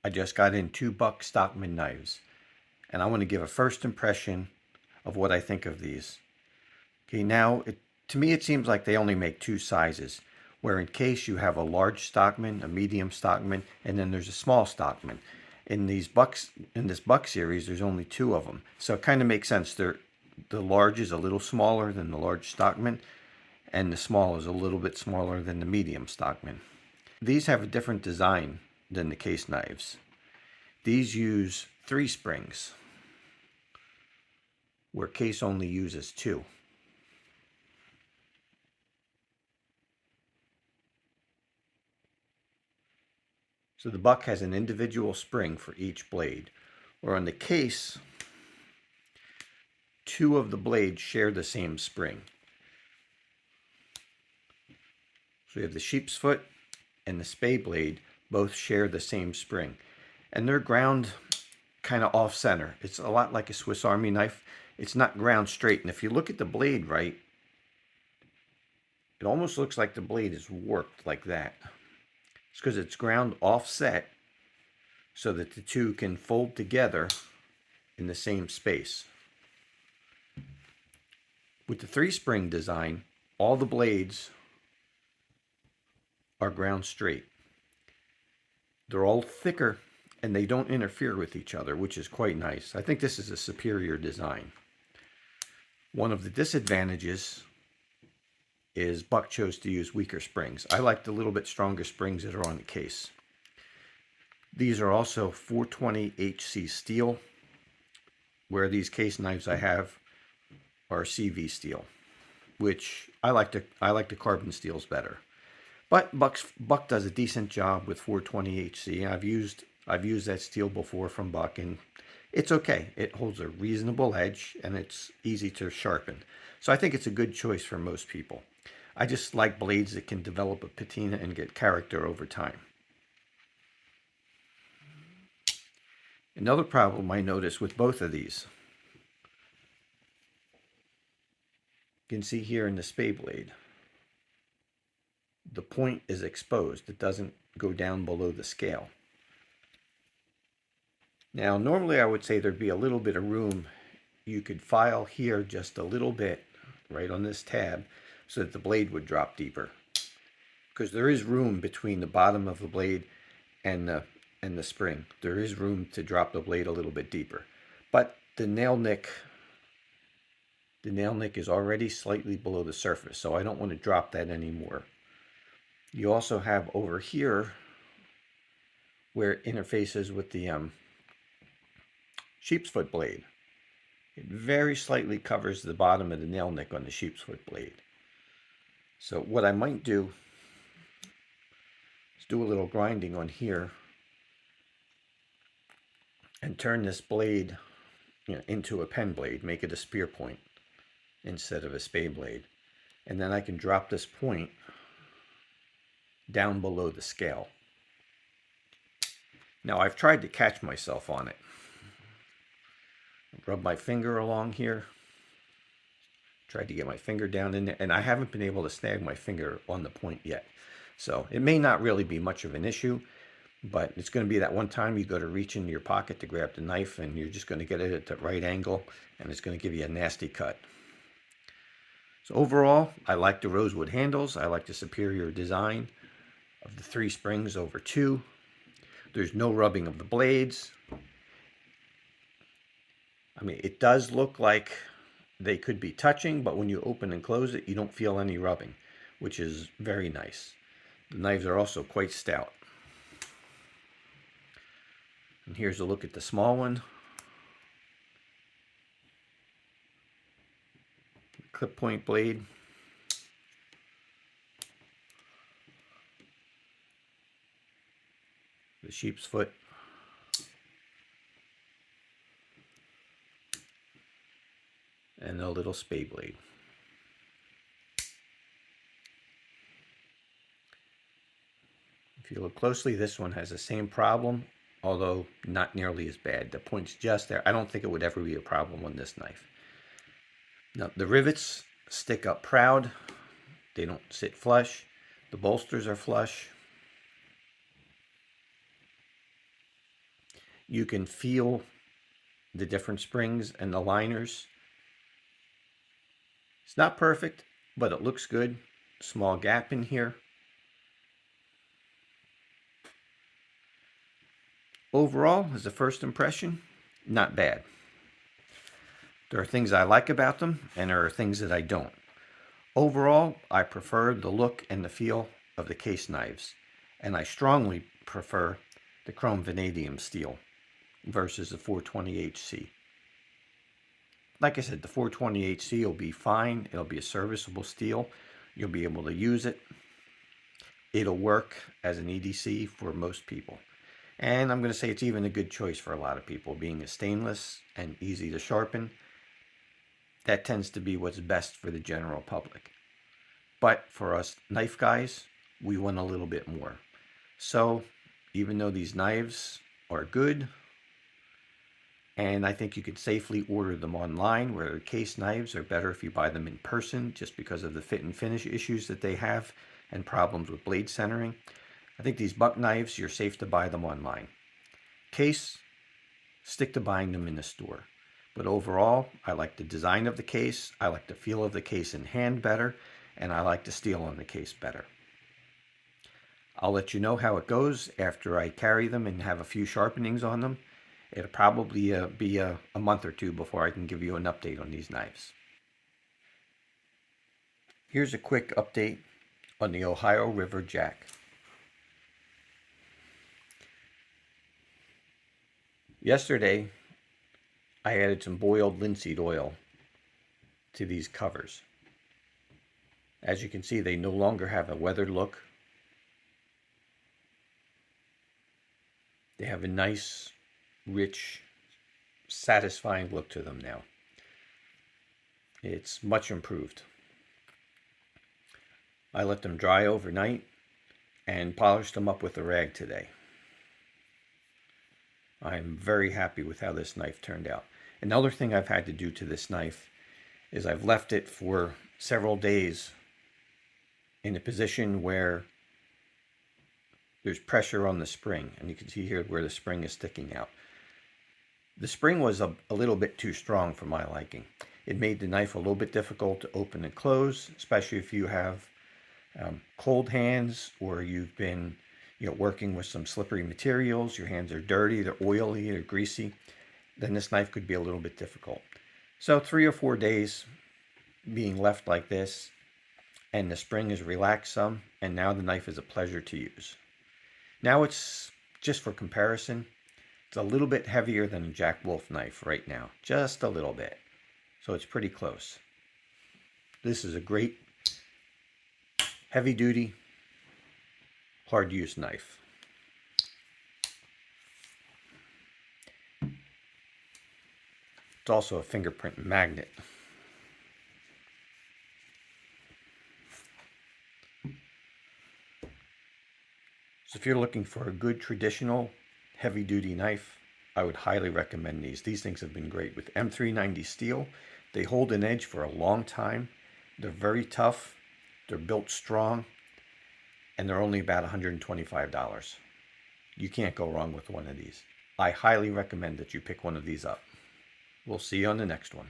I just got in two Buck Stockman knives, and I want to give a first impression of what I think of these. Okay, now, to me it seems like they only make two sizes, where in case you have a large Stockman, a medium Stockman, and then there's a small Stockman. In this Buck series, there's only two of them, so it kind of makes sense. The large is a little smaller than the large Stockman, and the small is a little bit smaller than the medium Stockman. These have a different design than the case knives. These use 3 springs, where case only uses 2. So the Buck has an individual spring for each blade, or on the case, 2 of the blades share the same spring. So you have the sheep's foot and the spay blade both share the same spring, and they're ground kind of off center. It's a lot like a Swiss Army knife. It's not ground straight, and if you look at the blade right, it almost looks like the blade is warped like that. It's because it's ground offset so that the two can fold together in the same space. With the 3-spring design, all the blades are ground straight. They're all thicker and they don't interfere with each other, which is quite nice. I think this is a superior design. One of the disadvantages is Buck chose to use weaker springs. I like the little bit stronger springs that are on the case. These are also 420 HC steel, where these case knives I have are CV steel, which I like the carbon steels better. But Buck does a decent job with 420 HC. I've used that steel before from Buck, and it's okay. It holds a reasonable edge and it's easy to sharpen. So I think it's a good choice for most people. I just like blades that can develop a patina and get character over time. Another problem I notice with both of these, you can see here in the spay blade, the point is exposed. It doesn't go down below the scale. Now, normally I would say there'd be a little bit of room. You could file here just a little bit, right on this tab, so that the blade would drop deeper. Because there is room between the bottom of the blade and the spring. There is room to drop the blade a little bit deeper. But the nail nick is already slightly below the surface, so I don't want to drop that anymore. You also have over here where it interfaces with the sheep's foot blade. It very slightly covers the bottom of the nail nick on the sheep's foot blade. So what I might do is do a little grinding on here and turn this blade into a pen blade, make it a spear point instead of a spay blade. And then I can drop this point down below the scale. Now I've tried to catch myself on it. Rub my finger along here. Tried to get my finger down in there, and I haven't been able to snag my finger on the point yet. So it may not really be much of an issue, but it's going to be that one time you go to reach into your pocket to grab the knife and you're just going to get it at the right angle and it's going to give you a nasty cut. So overall, I like the rosewood handles. I like the superior design of the 3 springs over 2. There's no rubbing of the blades. I mean, it does look like they could be touching, but when you open and close it, you don't feel any rubbing, which is very nice. The knives are also quite stout. And here's a look at the small one. Clip point blade. The sheep's foot. And a little spay blade. If you look closely, this one has the same problem, although not nearly as bad. The point's just there. I don't think it would ever be a problem on this knife. Now, the rivets stick up proud. They don't sit flush. The bolsters are flush. You can feel the different springs and the liners. It's not perfect, but it looks good. Small gap in here. Overall, as a first impression, not bad. There are things I like about them, and there are things that I don't. Overall, I prefer the look and the feel of the case knives, and I strongly prefer the chrome vanadium steel versus the 420HC. Like I said, the 420HC will be fine. It'll be a serviceable steel. You'll be able to use it. It'll work as an EDC for most people. And I'm going to say it's even a good choice for a lot of people. Being a stainless and easy to sharpen, that tends to be what's best for the general public. But for us knife guys, we want a little bit more. So even though these knives are good, and I think you could safely order them online, where the case knives are better if you buy them in person just because of the fit and finish issues that they have and problems with blade centering. I think these Buck knives, you're safe to buy them online. Case, stick to buying them in the store. But overall, I like the design of the case, I like the feel of the case in hand better, and I like the steel on the case better. I'll let you know how it goes after I carry them and have a few sharpenings on them. It'll probably be a month or two before I can give you an update on these knives. Here's a quick update on the Ohio River Jack. Yesterday, I added some boiled linseed oil to these covers. As you can see, they no longer have a weathered look. They have a nice, rich, satisfying look to them now. It's much improved. I let them dry overnight and polished them up with a rag today. I'm very happy with how this knife turned out. Another thing I've had to do to this knife is I've left it for several days in a position where there's pressure on the spring, and you can see here where the spring is sticking out. The spring was a little bit too strong for my liking. It made the knife a little bit difficult to open and close, especially if you have cold hands or you've been working with some slippery materials, your hands are dirty, they're oily or greasy, then this knife could be a little bit difficult. So 3 or 4 days being left like this, and the spring is relaxed some, and now the knife is a pleasure to use. Now it's, just for comparison, it's a little bit heavier than a Jack Wolf knife right now, just a little bit. So it's pretty close. This is a great heavy duty, hard use knife. It's also a fingerprint magnet. So if you're looking for a good traditional heavy duty knife, I would highly recommend these. These things have been great with M390 steel. They hold an edge for a long time. They're very tough. They're built strong. And they're only about $125. You can't go wrong with one of these. I highly recommend that you pick one of these up. We'll see you on the next one.